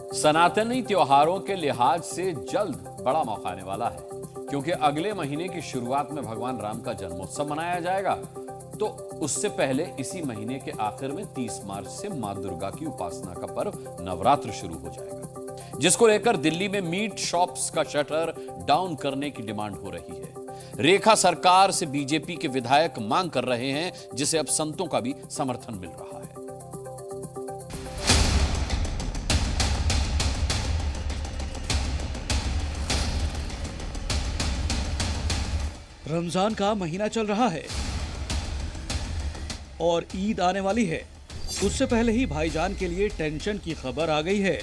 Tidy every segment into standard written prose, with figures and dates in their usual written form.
सनातनी त्योहारों के लिहाज से जल्द बड़ा मौका आने वाला है, क्योंकि अगले महीने की शुरुआत में भगवान राम का जन्मोत्सव मनाया जाएगा। तो उससे पहले इसी महीने के आखिर में 30 मार्च से मां दुर्गा की उपासना का पर्व नवरात्र शुरू हो जाएगा, जिसको लेकर दिल्ली में मीट शॉप्स का शटर डाउन करने की डिमांड हो रही है। रेखा सरकार से बीजेपी के विधायक मांग कर रहे हैं, जिसे अब संतों का भी समर्थन मिल रहा है। रमजान का महीना चल रहा है और ईद आने वाली है। उससे पहले ही भाईजान के लिए टेंशन की खबर आ गई है।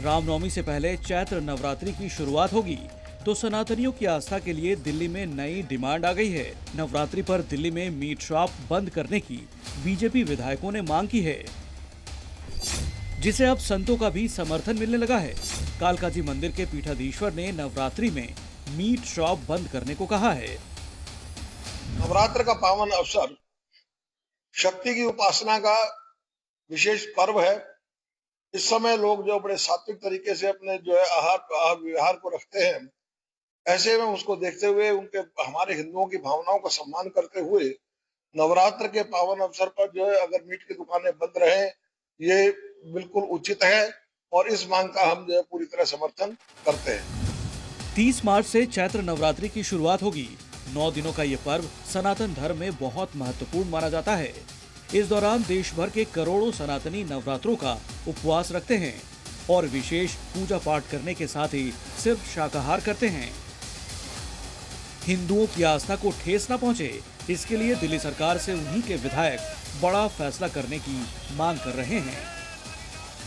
रामनवमी से पहले चैत्र नवरात्रि की शुरुआत होगी, तो सनातनियों की आस्था के लिए दिल्ली में नई डिमांड आ गई है। नवरात्रि पर दिल्ली में मीट शॉप बंद करने की बीजेपी विधायकों ने मांग की है, जिसे अब संतों का भी समर्थन मिलने लगा है। कालकाजी मंदिर के पीठाधीश्वर ने नवरात्रि में मीट शॉप बंद करने को कहा है। नवरात्र का पावन अवसर शक्ति की उपासना का विशेष पर्व है। इस समय लोग जो बड़े सात्विक तरीके से अपने जो है आहार विहार को रखते हैं, ऐसे में उसको देखते हुए उनके हमारे हिंदुओं की भावनाओं का सम्मान करते हुए नवरात्र के पावन अवसर पर जो है अगर मीट की दुकानें बंद रहे, ये बिल्कुल उचित है और इस मांग का हम जो है पूरी तरह समर्थन करते हैं। 30 मार्च से चैत्र नवरात्रि की शुरुआत होगी। 9 दिनों का ये पर्व सनातन धर्म में बहुत महत्वपूर्ण माना जाता है। इस दौरान देश भर के करोड़ों सनातनी नवरात्रों का उपवास रखते हैं और विशेष पूजा पाठ करने के साथ ही सिर्फ शाकाहार करते हैं। हिंदुओं की आस्था को ठेस न पहुंचे, इसके लिए दिल्ली सरकार से उन्हीं के विधायक बड़ा फैसला करने की मांग कर रहे हैं।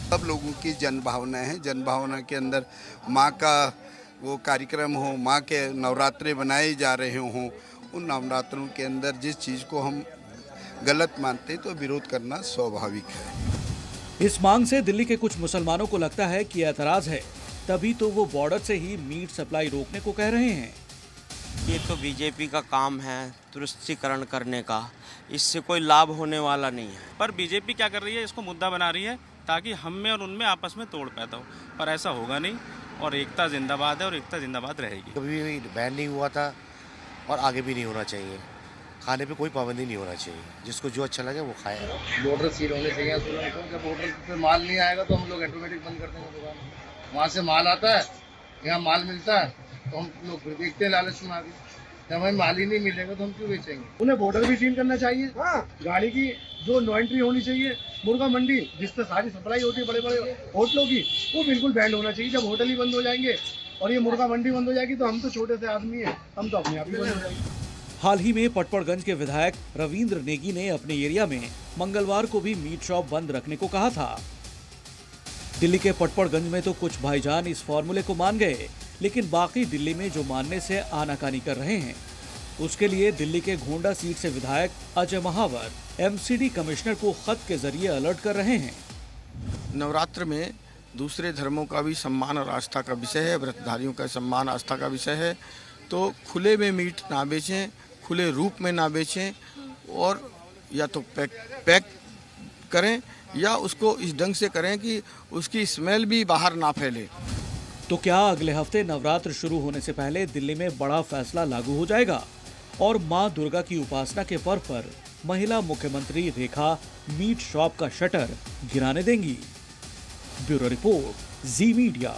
सब लोगों की जन भावना है, जन भावना के अंदर माँ का वो कार्यक्रम हो, माँ के नवरात्रे बनाए जा रहे हों, उन नवरात्रों के अंदर जिस चीज़ को हम गलत मानते तो विरोध करना स्वाभाविक है। इस मांग से दिल्ली के कुछ मुसलमानों को लगता है कि ऐतराज है, तभी तो वो बॉर्डर से ही मीट सप्लाई रोकने को कह रहे हैं। ये तो बीजेपी का काम है तुष्टीकरण करने का, इससे कोई लाभ होने वाला नहीं है। पर बीजेपी क्या कर रही है, इसको मुद्दा बना रही है ताकि हम में और उनमें आपस में तोड़ पैदा हो, पर ऐसा होगा नहीं। और एकता जिंदाबाद है और एकता जिंदाबाद रहेगी। कभी भी बैन नहीं हुआ था और आगे भी नहीं होना चाहिए। खाने पे कोई पाबंदी नहीं होना चाहिए, जिसको जो अच्छा लगे वो खाए। बॉर्डर सील होने चाहिए। जब बॉर्डर पे माल नहीं आएगा तो हम लोग ऑटोमेटिक बंद कर देंगे दुकान। वहाँ से माल आता है, यहाँ माल मिलता है तो हम लोग फिर देखते हैं लालच में आगे। जब हमें माल ही नहीं मिलेगा तो हम क्यों बेचेंगे। उन्हें बॉर्डर भी सील करना चाहिए। गाड़ी की जो नो एंट्री होनी चाहिए, मुर्गा मंडी जिससे सारी सप्लाई होती है बड़े बड़े होटलों की, वो बिल्कुल बैंड होना चाहिए। जब होटल ही बंद हो जाएंगे और ये मुर्गा मंडी बंद हो जाएगी तो हम तो छोटे से आदमी है, हम तो अपने आप ही बंद हो जाएंगे। हाल ही में पटपड़गंज के विधायक रविंद्र नेगी ने अपने एरिया में मंगलवार को भी मीट शॉप बंद रखने को कहा था। दिल्ली के पटपड़गंज में तो कुछ भाईजान इस फॉर्मूले को मान गए, लेकिन बाकी दिल्ली में जो मानने से आनाकानी कर रहे हैं, उसके लिए दिल्ली के गोंडा सीट से विधायक अजय महावर एमसीडी कमिश्नर को खत के जरिए अलर्ट कर रहे हैं। नवरात्र में दूसरे धर्मों का भी सम्मान और आस्था का विषय है, व्रतधारियों का सम्मान आस्था का विषय है। तो खुले में मीट ना बेचें, खुले रूप में ना बेचें, और या तो पैक करें या उसको इस ढंग से करें कि उसकी स्मेल भी बाहर ना फैले। तो क्या अगले हफ्ते नवरात्र शुरू होने से पहले दिल्ली में बड़ा फैसला लागू हो जाएगा और मां दुर्गा की उपासना के पर्व पर महिला मुख्यमंत्री रेखा मीट शॉप का शटर गिराने देंगी? ब्यूरो रिपोर्ट, जी मीडिया।